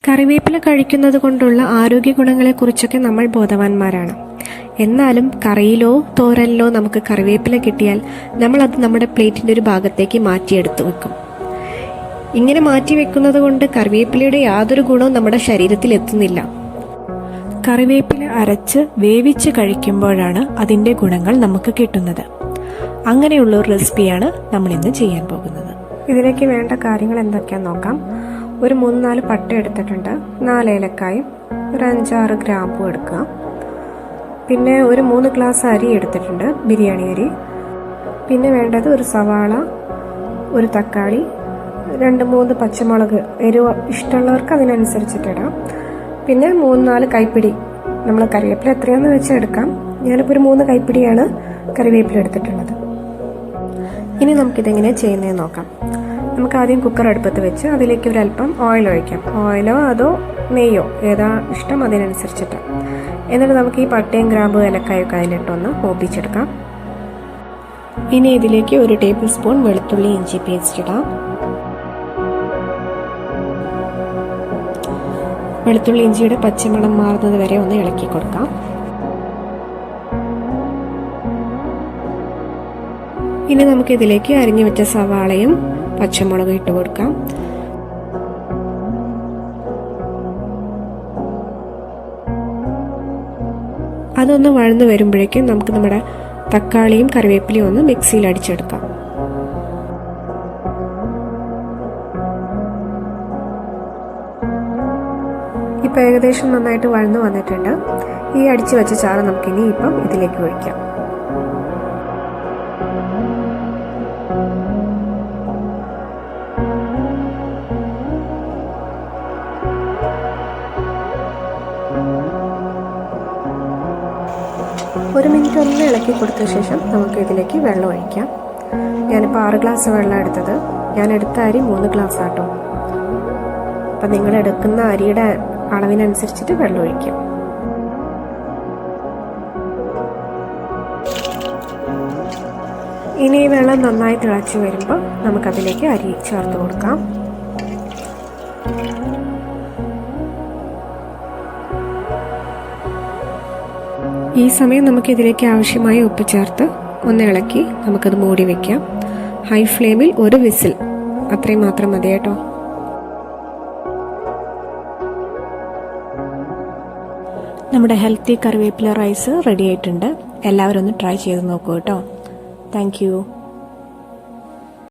കറിവേപ്പില കഴിക്കുന്നത് കൊണ്ടുള്ള ആരോഗ്യ ഗുണങ്ങളെക്കുറിച്ചൊക്കെ നമ്മൾ ബോധവാന്മാരാണ്. എന്നാലും കറിയിലോ തോരനിലോ നമുക്ക് കറിവേപ്പില കിട്ടിയാൽ നമ്മളത് നമ്മുടെ പ്ലേറ്റിൻ്റെ ഒരു ഭാഗത്തേക്ക് മാറ്റിയെടുത്ത് വെക്കും. ഇങ്ങനെ മാറ്റി വെക്കുന്നത് കൊണ്ട് കറിവേപ്പിലയുടെ യാതൊരു ഗുണവും നമ്മുടെ ശരീരത്തിൽ എത്തുന്നില്ല. കറിവേപ്പില അരച്ച് വേവിച്ച് കഴിക്കുമ്പോഴാണ് അതിൻ്റെ ഗുണങ്ങൾ നമുക്ക് കിട്ടുന്നത്. അങ്ങനെയുള്ള ഒരു റെസിപ്പിയാണ് നമ്മൾ ഇന്ന് ചെയ്യാൻ പോകുന്നത്. ഇതിലേക്ക് വേണ്ട കാര്യങ്ങൾ എന്തൊക്കെയാണെന്ന് നോക്കാം. ഒരു 3-4 പട്ട എടുത്തിട്ടുണ്ട്, 4 ഏലക്കായും ഒരു 5-6 ഗ്രാമ്പും എടുക്കുക. പിന്നെ ഒരു 3 ഗ്ലാസ് അരി എടുത്തിട്ടുണ്ട്, ബിരിയാണി അരി. പിന്നെ വേണ്ടത് ഒരു സവാള, ഒരു തക്കാളി, 2-3 പച്ചമുളക്, എരിവ് ഇഷ്ടമുള്ളവർക്ക് അതിനനുസരിച്ചിട്ടിടാം. പിന്നെ 3-4 കൈപ്പിടി, നമ്മൾ കറിവേപ്പില എത്രയാണെന്ന് വെച്ചാൽ എടുക്കാം. ഞാനിപ്പോൾ ഒരു 3 കൈപ്പിടിയാണ് കറിവേപ്പില എടുത്തിട്ടുള്ളത്. ഇനി നമുക്കിതെങ്ങനെ ചെയ്യുന്നതെന്ന് നോക്കാം. നമുക്ക് ആദ്യം കുക്കർ അടുപ്പത്ത് വെച്ച് അതിലേക്ക് ഒരല്പം ഓയിൽ ഒഴിക്കാം. ഓയിലോ അതോ നെയ്യോ ഏതാ ഇഷ്ടം അതിനനുസരിച്ചിട്ട്. എന്നിട്ട് നമുക്ക് ഈ പട്ടയും ഗ്രാമ്പും ഏലക്കായൊക്കെ അതിലിട്ടൊന്ന് മൂപ്പിച്ചെടുക്കാം. ഇനി ഇതിലേക്ക് 1 ടേബിൾ സ്പൂൺ വെളുത്തുള്ളി ഇഞ്ചി പേസ്റ്റ് ഇടാം. വെളുത്തുള്ളി ഇഞ്ചിയുടെ പച്ചമണം മാറുന്നത് വരെ ഒന്ന് ഇളക്കി കൊടുക്കാം. ഇനി നമുക്ക് ഇതിലേക്ക് അരിഞ്ഞു വെച്ച സവാളയും പച്ചമുളകും ഇട്ട് കൊടുക്കാം. അതൊന്ന് വഴന്ന് വരുമ്പോഴേക്കും നമുക്ക് നമ്മുടെ തക്കാളിയും കറിവേപ്പിലയും ഒന്ന് മിക്സിയിൽ അടിച്ചെടുക്കാം. ഇപ്പം ഏകദേശം നന്നായിട്ട് വഴന്ന് വന്നിട്ടുണ്ട്. ഈ അടിച്ചു വെച്ച ചാറ് നമുക്കിനി ഇപ്പം ഇതിലേക്ക് ഒഴിക്കാം. ഒരു മിനിറ്റ് ഒന്ന് ഇളക്കി കൊടുത്ത ശേഷം നമുക്ക് ഇതിലേക്ക് വെള്ളം ഒഴിക്കാം. ഞാനിപ്പോൾ 6 ഗ്ലാസ് വെള്ളം എടുത്തത്. ഞാൻ എടുത്ത അരി 3 ഗ്ലാസ് ആട്ടോ. അപ്പം നിങ്ങൾ എടുക്കുന്ന അരിയുടെ അളവിനനുസരിച്ചിട്ട് വെള്ളം ഒഴിക്കാം. ഇനി ഈ വെള്ളം നന്നായി തിളച്ച് വരുമ്പോൾ നമുക്കതിലേക്ക് അരി ചേർത്ത് കൊടുക്കാം. ഈ സമയം നമുക്കിതിലേക്ക് ആവശ്യമായ ഉപ്പ് ചേർത്ത് ഒന്ന് ഇളക്കി നമുക്കത് മൂടി വയ്ക്കാം. ഹൈ ഫ്ലെയിമിൽ 1 വിസിൽ, അത്രയും മാത്രം മതി കേട്ടോ. നമ്മുടെ ഹെൽത്തി കറിവേപ്പില റൈസ് റെഡി ആയിട്ടുണ്ട്. എല്ലാവരും ഒന്ന് ട്രൈ ചെയ്ത് നോക്കൂ കേട്ടോ. Thank you.